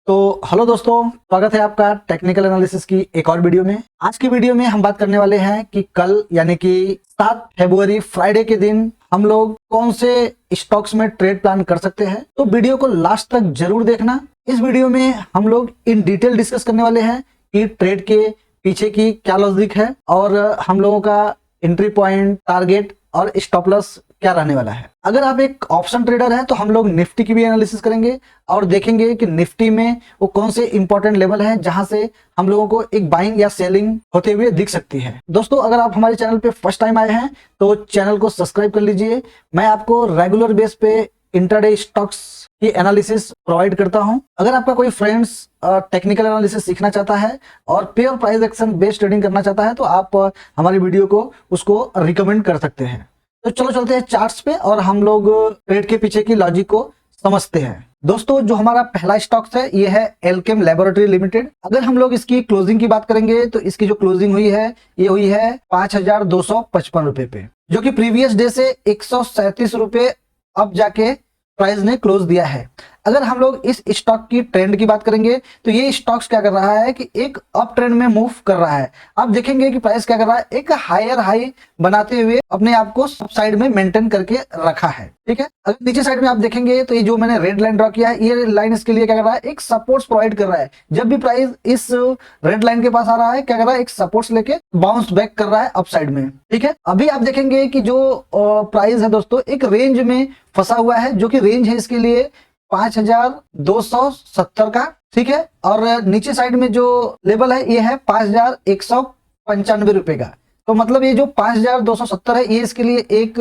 तो हेलो दोस्तों, स्वागत है आपका टेक्निकल एनालिसिस की एक और वीडियो में। आज की वीडियो में हम बात करने वाले हैं कि कल यानी कि 7 फरवरी फ्राइडे के दिन हम लोग कौन से स्टॉक्स में ट्रेड प्लान कर सकते हैं। तो वीडियो को लास्ट तक जरूर देखना। इस वीडियो में हम लोग इन डिटेल डिस्कस करने वाले हैं कि ट्रेड के पीछे की क्या लॉजिक है और हम लोगों का एंट्री पॉइंट, टारगेट और स्टॉप लॉस क्या रहने वाला है। अगर आप एक ऑप्शन ट्रेडर हैं तो हम लोग निफ्टी की भी एनालिसिस करेंगे और देखेंगे कि निफ्टी में वो कौन से इंपॉर्टेंट लेवल हैं जहां से हम लोगों को एक बाइंग या सेलिंग होते हुए दिख सकती है। दोस्तों, अगर आप हमारे चैनल पे फर्स्ट टाइम आए हैं तो चैनल को सब्सक्राइब कर लीजिए। मैं आपको रेगुलर बेस पे इंट्राडे स्टॉक्स की एनालिसिस प्रोवाइड करता हूं। अगर आपका कोई फ्रेंड्स टेक्निकल एनालिसिस सीखना चाहता है और pure price action based trading करना चाहता है तो आप हमारी वीडियो को उसको रिकमेंड कर सकते हैं। तो चलो चलते हैं चार्ट्स पे और हम लोग ट्रेड के पीछे की लॉजिक को समझते हैं। दोस्तों, जो हमारा पहला स्टॉक्स है ये है एल्केम लैबोरेटरी लिमिटेड। अगर हम लोग इसकी क्लोजिंग की बात करेंगे तो इसकी जो क्लोजिंग हुई है ये हुई है 5,255 रुपए पे, जो कि प्रीवियस डे से 137 रुपए अब जाके प्राइस ने क्लोज दिया है। अगर हम लोग इस स्टॉक की ट्रेंड की बात करेंगे तो ये स्टॉक्स क्या कर रहा है कि एक अप ट्रेंड में मूव कर रहा है। आप देखेंगे कि प्राइस क्या कर रहा है, एक हायर हाई बनाते हुए अपने आप को सब साइड में मेंटेन करके रखा है। ठीक है, अगर नीचे साइड में आप देखेंगे तो ये जो मैंने रेड लाइन ड्रॉ किया है ये लाइन इसके लिए क्या कर रहा है, एक सपोर्ट्स प्रोवाइड कर रहा है। जब भी प्राइस इस रेड लाइन के पास आ रहा है क्या कर रहा है, एक सपोर्ट्स लेके बाउंस बैक कर रहा है अप साइड में। ठीक है, अभी आप देखेंगे कि जो प्राइस है दोस्तों एक रेंज में फंसा हुआ है, जो कि रेंज है इसके लिए 5,270 का। ठीक है, और नीचे साइड में जो लेवल है ये है 5,195 रुपए का। तो मतलब ये जो 5,270 है ये इसके लिए एक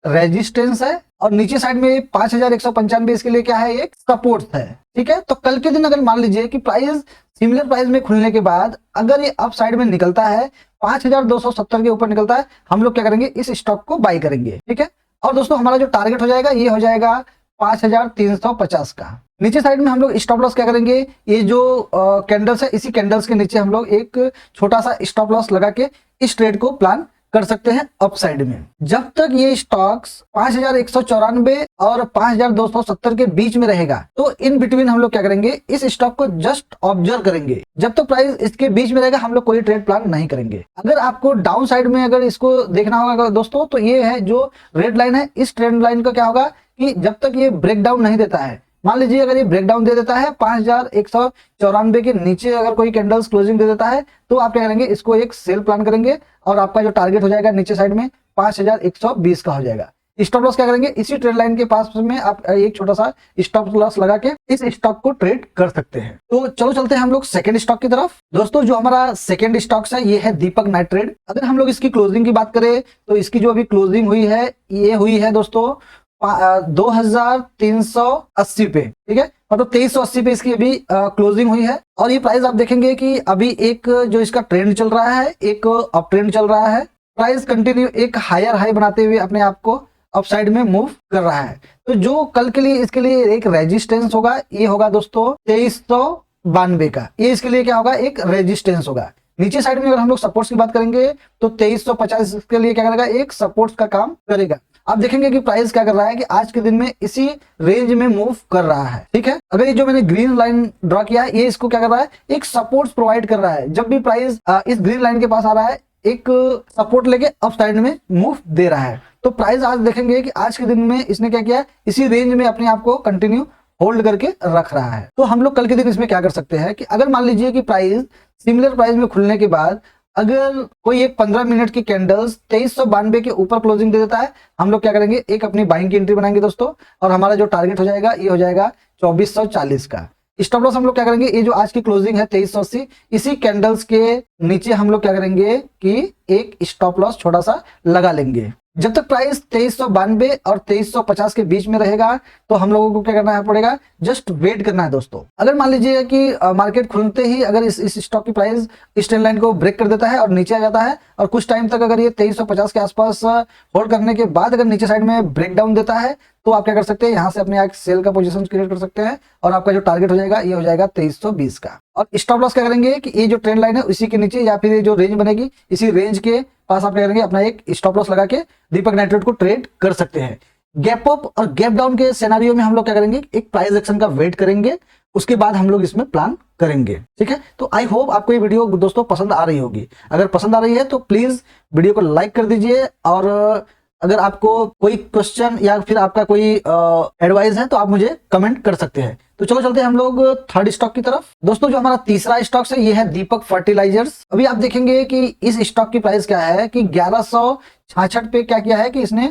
रेजिस्टेंस है और नीचे साइड में 5,195 इसके लिए क्या है, एक सपोर्ट है। ठीक है, तो कल के दिन अगर मान लीजिए कि प्राइस सिमिलर प्राइस में खुलने के बाद अगर ये अप साइड में निकलता है 5,270 के ऊपर निकलता है, हम लोग क्या करेंगे, इस स्टॉक को बाई करेंगे। ठीक है, और दोस्तों हमारा जो टारगेट हो जाएगा ये हो जाएगा 5,350 का। नीचे साइड में हम लोग स्टॉप लॉस क्या करेंगे, ये जो कैंडल्स है इसी कैंडल्स के नीचे हम लोग एक छोटा सा स्टॉप लॉस लगा के इस ट्रेड को प्लान कर सकते हैं अप साइड में। जब तक ये स्टॉक्स 5,194 और 5,270 के बीच में रहेगा तो इन बिटवीन हम लोग क्या करेंगे, इस स्टॉक को जस्ट ऑब्जर्व करेंगे। जब तक प्राइस इसके बीच में रहेगा हम लोग कोई ट्रेड प्लान नहीं करेंगे। अगर आपको डाउन साइड में अगर इसको देखना होगा दोस्तों तो ये है जो रेड लाइन है, इस ट्रेंड लाइन का क्या होगा कि जब तक ये ब्रेकडाउन नहीं देता है, मान लीजिए अगर ये ब्रेकडाउन दे देता है 5,194 के नीचे अगर कोई कैंडल्स क्लोजिंग दे देता है तो आप क्या करेंगे, इसको एक सेल प्लान करेंगे और आपका जो टारगेट हो जाएगा नीचे साइड में 5,120 का हो जाएगा। स्टॉप लॉस क्या करेंगे, इसी ट्रेड लाइन के पास में आप एक छोटा सा स्टॉप लॉस लगा के इस स्टॉक को ट्रेड कर सकते हैं। तो चलो चलते हैं हम लोग सेकंड स्टॉक की तरफ। दोस्तों, जो हमारा सेकंड स्टॉक्स है ये है दीपक नाइट्रेट। अगर हम लोग इसकी क्लोजिंग की बात करें तो इसकी जो अभी क्लोजिंग हुई है ये हुई है दोस्तों 2,380 पे। ठीक है, मतलब 2,380 पे इसकी अभी क्लोजिंग हुई है। और ये प्राइस आप देखेंगे कि अभी एक जो इसका ट्रेंड चल रहा है, एक अप ट्रेंड चल रहा है। प्राइस कंटिन्यू एक हायर हाई बनाते हुए अपने आप को अप साइड में मूव कर रहा है। तो जो कल के लिए इसके लिए एक रेजिस्टेंस होगा ये होगा दोस्तों 2,392 का। ये इसके लिए क्या होगा, एक रेजिस्टेंस होगा। नीचे साइड में अगर हम लोग सपोर्ट्स की बात करेंगे तो 2,350 के लिए क्या करेगा, एक सपोर्ट्स का काम करेगा। आप देखेंगे कि प्राइस क्या कर रहा है कि आज के दिन में इसी रेंज में मूव कर रहा है। ठीक है, अगर ये जो मैंने ग्रीन लाइन ड्रॉ किया है ये इसको क्या कर रहा है, एक सपोर्ट प्रोवाइड कर रहा है। जब भी प्राइस इस ग्रीन लाइन के पास आ रहा है एक सपोर्ट लेके अप साइड में मूव दे रहा है। तो प्राइस आज देखेंगे कि आज के दिन में इसने क्या किया, इसी रेंज में अपने आप को कंटिन्यू होल्ड करके रख रहा है। तो हम लोग कल के दिन इसमें क्या कर सकते हैं कि अगर मान लीजिए कि प्राइस सिमिलर प्राइस में खुलने के बाद अगर कोई एक 15 मिनट की कैंडल्स 2,392 के ऊपर क्लोजिंग दे देता है, हम लोग क्या करेंगे, एक अपनी बाइंग की एंट्री बनाएंगे दोस्तों और हमारा जो टारगेट हो जाएगा ये हो जाएगा 2,440 का। स्टॉप लॉस हम लोग क्या करेंगे, ये जो आज की क्लोजिंग है 2,380 इसी कैंडल्स के नीचे हम लोग क्या करेंगे कि एक स्टॉप लॉस छोटा सा लगा लेंगे। जब तक प्राइस 2,392 और 2,350 के बीच में रहेगा तो हम लोगों को क्या करना है पड़ेगा, जस्ट वेट करना है दोस्तों। अगर मान लीजिए कि मार्केट खुलते ही अगर इस स्टॉक की प्राइस इस ट्रेंड लाइन को ब्रेक कर देता है और नीचे आ जाता है और कुछ टाइम तक अगर ये 2,350 के आसपास होल्ड करने के बाद अगर नीचे साइड में ब्रेकडाउन देता है तो आप क्या कर सकते हैं, यहाँ से अपने एक सेल का पोजीशन क्रिएट कर सकते हैं और आपका जो टारगेट हो जाएगा ये हो जाएगा 2,320 का। और स्टॉप लॉस क्या करेंगे कि ये जो ट्रेंड लाइन है उसी के नीचे या फिर ये जो रेंज बनेगी इसी रेंज के पास आप क्या करेंगे, अपना एक स्टॉप लॉस लगा के दीपक नाइट्रेट को ट्रेड कर सकते हैं। गैप अप और गैप डाउन के सिनेरियो में हम लोग क्या करेंगे, एक प्राइस एक्शन का वेट करेंगे उसके बाद हम लोग इसमें प्लान करेंगे। ठीक है, तो आई होप आपको ये वीडियो दोस्तों पसंद आ रही होगी। अगर पसंद आ रही है तो प्लीज वीडियो को लाइक कर दीजिए, और अगर आपको कोई क्वेश्चन या फिर आपका कोई एडवाइस है तो आप मुझे कमेंट कर सकते हैं। तो चलो चलते हैं हम लोग थर्ड स्टॉक की तरफ। दोस्तों जो हमारा तीसरा स्टॉक है ये है दीपक फर्टिलाइजर्स। अभी आप देखेंगे कि इस स्टॉक की प्राइस क्या है कि 1166 पे क्या किया है कि इसने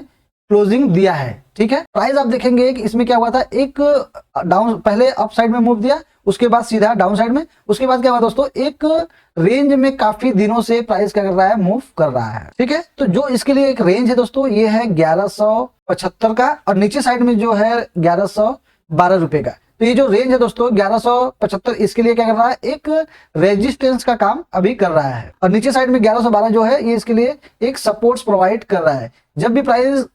क्लोजिंग दिया है। ठीक है, प्राइस आप देखेंगे कि इसमें क्या हुआ था, एक डाउन, पहले अप साइड में मूव दिया, उसके बाद सीधा डाउन साइड में, उसके बाद क्या हुआ दोस्तों, एक रेंज में काफी दिनों से प्राइस क्या कर रहा है, मूव कर रहा है। ठीक है, तो जो इसके लिए एक रेंज है दोस्तों ये है 1175 का, और नीचे साइड में जो है 1112 रुपए का। तो ये जो रेंज है दोस्तों 1175, इसके लिए क्या कर रहा है, एक रेजिस्टेंस का काम अभी कर रहा है, और नीचे साइड में 1112 जो है ये इसके लिए एक सपोर्ट्स प्रोवाइड कर रहा है। जब भी प्राइस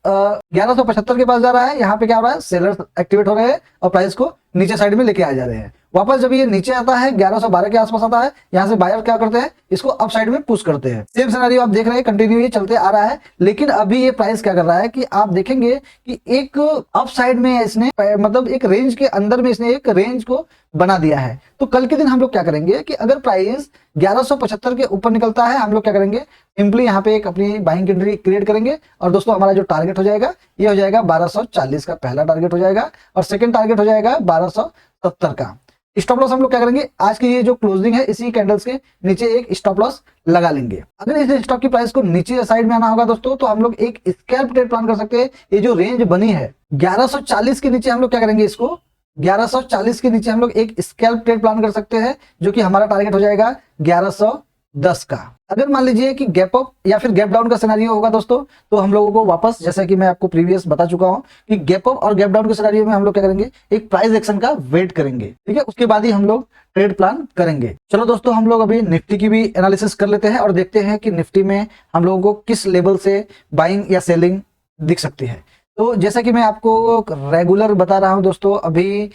1175 के पास जा रहा है, यहाँ पे क्या हो रहा है, सेलर्स एक्टिवेट हो रहे हैं और प्राइस को नीचे साइड में लेके आ जा रहे हैं। वापस जब ये नीचे आता है 1112 के आसपास आता है, यहाँ से बायर क्या करते हैं, इसको अप साइड में पुश करते हैं। सेम सिनेरियो आप देख रहे हैं, कंटिन्यू ये चलते आ रहा है। लेकिन अभी ये प्राइस क्या कर रहा है कि आप देखेंगे कि एक अप साइड में इसने मतलब एक रेंज के अंदर में इसने एक रेंज को बना दिया है। तो कल के दिन हम लोग क्या करेंगे कि अगर प्राइस 1175 के ऊपर निकलता है, हम लोग क्या करेंगे, सिंपली यहाँ पे एक अपनी बाइंग एंट्री क्रिएट करेंगे, और दोस्तों हमारा जो टारगेट हो जाएगा ये हो जाएगा 1240 का पहला टारगेट हो जाएगा, और सेकंड टारगेट हो जाएगा 1270 का। स्टॉप लॉस हम लोग क्या करेंगे, आज की ये जो क्लोजिंग है इसी कैंडल्स के नीचे एक स्टॉप लॉस लगा लेंगे। अगर इस स्टॉक की प्राइस को नीचे साइड में आना होगा दोस्तों, तो हम लोग एक स्कैल्प ट्रेड प्लान कर सकते हैं। ये जो रेंज बनी है 1140 के नीचे हम लोग क्या करेंगे, इसको 1140 के नीचे हम लोग एक स्कैल्प ट्रेड प्लान कर सकते हैं, जो कि हमारा टारगेट हो जाएगा 1110 का। अगर मान लीजिए कि गैप अप या फिर गैप डाउन का सिनेरियो होगा दोस्तों, तो हम लोगों को वापस, जैसा कि मैं आपको प्रीवियस बता चुका हूं कि गैप अप और गैप डाउन के सिनेरियो में हम लोग क्या करेंगे, एक प्राइस एक्शन का वेट करेंगे। ठीक है, उसके बाद ही हम लोग ट्रेड प्लान करेंगे। चलो दोस्तों हम लोग अभी निफ्टी की भी एनालिसिस कर लेते हैं और देखते हैं कि निफ्टी में हम लोगों को किस लेवल से बाइंग या सेलिंग दिख सकती है। तो जैसा कि मैं आपको रेगुलर बता रहा हूं दोस्तों, अभी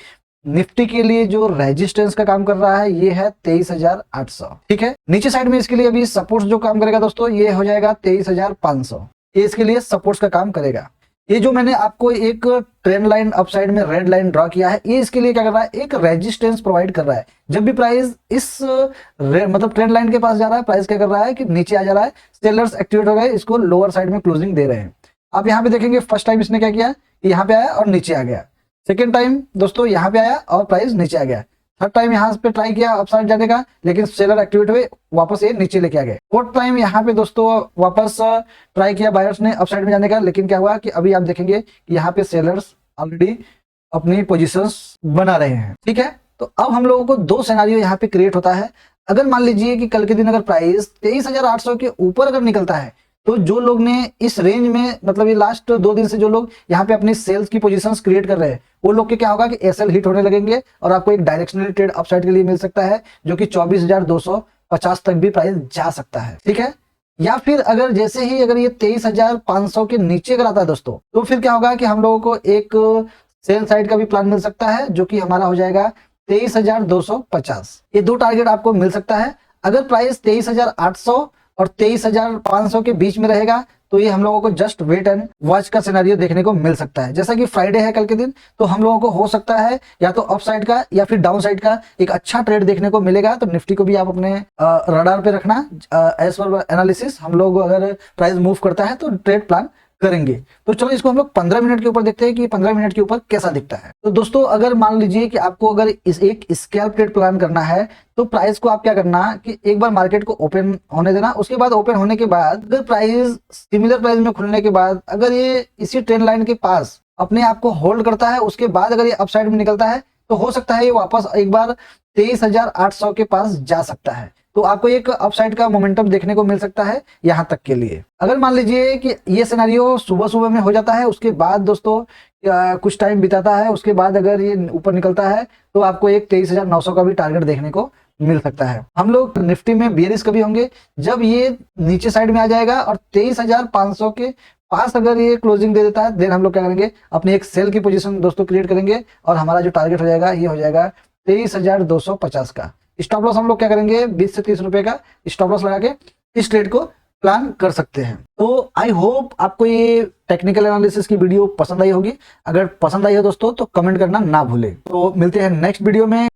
निफ्टी के लिए जो रेजिस्टेंस का काम कर रहा है ये है 23,800। ठीक है, नीचे साइड में इसके लिए अभी सपोर्ट्स जो काम करेगा दोस्तों ये हो जाएगा 23,500। ये इसके लिए सपोर्ट्स का काम करेगा। ये जो मैंने आपको एक ट्रेंड लाइन अपसाइड में रेड लाइन ड्रॉ किया है, ये इसके लिए क्या कर रहा है, एक रेजिस्टेंस प्रोवाइड कर रहा है। जब भी प्राइस इस मतलब ट्रेंड लाइन के पास जा रहा है, प्राइस क्या कर रहा है कि नीचे आ जा रहा है, सेलर्स एक्टिवेट हो गए, इसको लोअर साइड में क्लोजिंग दे रहे हैं। आप यहाँ पे देखेंगे फर्स्ट टाइम इसने क्या किया, यहाँ पे आया और नीचे आ गया। सेकेंड टाइम दोस्तों यहाँ पे आया और प्राइस नीचे आ गया। थर्ड टाइम यहाँ पे ट्राई किया अपसाइड जाने का, लेकिन सेलर एक्टिवेट हुए, वापस ये नीचे लेके आ गए। फोर्थ टाइम यहाँ पे दोस्तों वापस ट्राई किया बायर्स ने अपसाइड में जाने का, लेकिन क्या हुआ कि अभी आप देखेंगे कि यहाँ पे सेलर्स ऑलरेडी अपनी पोजीशंस बना रहे हैं। ठीक है, तो अब हम लोगों को दो सिनेरियो यहाँ पे क्रिएट होता है। अगर मान लीजिए कि कल के दिन अगर प्राइस 23,800 के ऊपर अगर निकलता है, तो जो लोग ने इस रेंज में, मतलब ये लास्ट 2 दिन से जो लोग यहाँ पे अपनी सेल्स की पोजीशंस क्रिएट कर रहे हैं, वो लोग के क्या होगा कि एसएल हिट होने लगेंगे, और आपको एक डायरेक्शनल ट्रेड अपसाइड के लिए मिल सकता है, जो कि 24,250 तक भी प्राइस जा सकता है। ठीक है, या फिर अगर जैसे ही अगर ये 23,500 के नीचे अगर आता है दोस्तों, तो फिर क्या होगा कि हम लोगों को एक सेल साइड का भी प्लान मिल सकता है, जो कि हमारा हो जाएगा 23,250। ये दो टारगेट आपको मिल सकता है। अगर प्राइस 23,800 और 23,500 के बीच में रहेगा, तो ये हम लोगों को जस्ट वेट एंड वॉच का सिनेरियो देखने को मिल सकता है। जैसा कि फ्राइडे है कल के दिन, तो हम लोगों को हो सकता है या तो अप साइड का या फिर डाउन साइड का एक अच्छा ट्रेड देखने को मिलेगा। तो निफ्टी को भी आप अपने रडार पे रखना। एज पर एनालिसिस हम लोग अगर प्राइस मूव करता है तो ट्रेड प्लान करेंगे। तो चलो इसको हम लोग 15 मिनट के ऊपर देखते हैं कि 15 मिनट के ऊपर कैसा दिखता है। तो दोस्तों अगर मान लीजिए कि आपको अगर इस एक स्कैल्प ट्रेड प्लान करना है, तो प्राइस को आप क्या करना कि एक बार मार्केट को ओपन होने देना। उसके बाद ओपन होने के बाद अगर प्राइस सिमिलर प्राइस में खुलने के बाद अगर ये इसी ट्रेंड लाइन के पास अपने आप को होल्ड करता है, उसके बाद अगर ये अपसाइड में निकलता है, तो हो सकता है ये वापस एक बार 23,800 के पास जा सकता है। तो आपको एक अपसाइड का मोमेंटम देखने को मिल सकता है यहाँ तक के लिए। अगर मान लीजिए कि ये सिनेरियो सुबह सुबह में हो जाता है, उसके बाद दोस्तों कुछ टाइम बिताता है, उसके बाद अगर ये ऊपर निकलता है, तो आपको एक 23,900 का भी टारगेट देखने को मिल सकता है। हम लोग निफ्टी में बियरिश कभी होंगे जब ये नीचे साइड में आ जाएगा और 23,500 के पास अगर ये क्लोजिंग दे देता है, देन हम लोग क्या करेंगे, अपनी एक सेल की पोजीशन दोस्तों क्रिएट करेंगे, और हमारा जो टारगेट हो जाएगा ये हो जाएगा 23,250 का। स्टॉप लॉस हम लोग क्या करेंगे, 20 से 30 रुपए का स्टॉप लॉस लगा के इस ट्रेड को प्लान कर सकते हैं। तो आई होप आपको ये टेक्निकल एनालिसिस की वीडियो पसंद आई होगी। अगर पसंद आई हो दोस्तों तो कमेंट करना ना भूलें। तो मिलते हैं नेक्स्ट वीडियो में।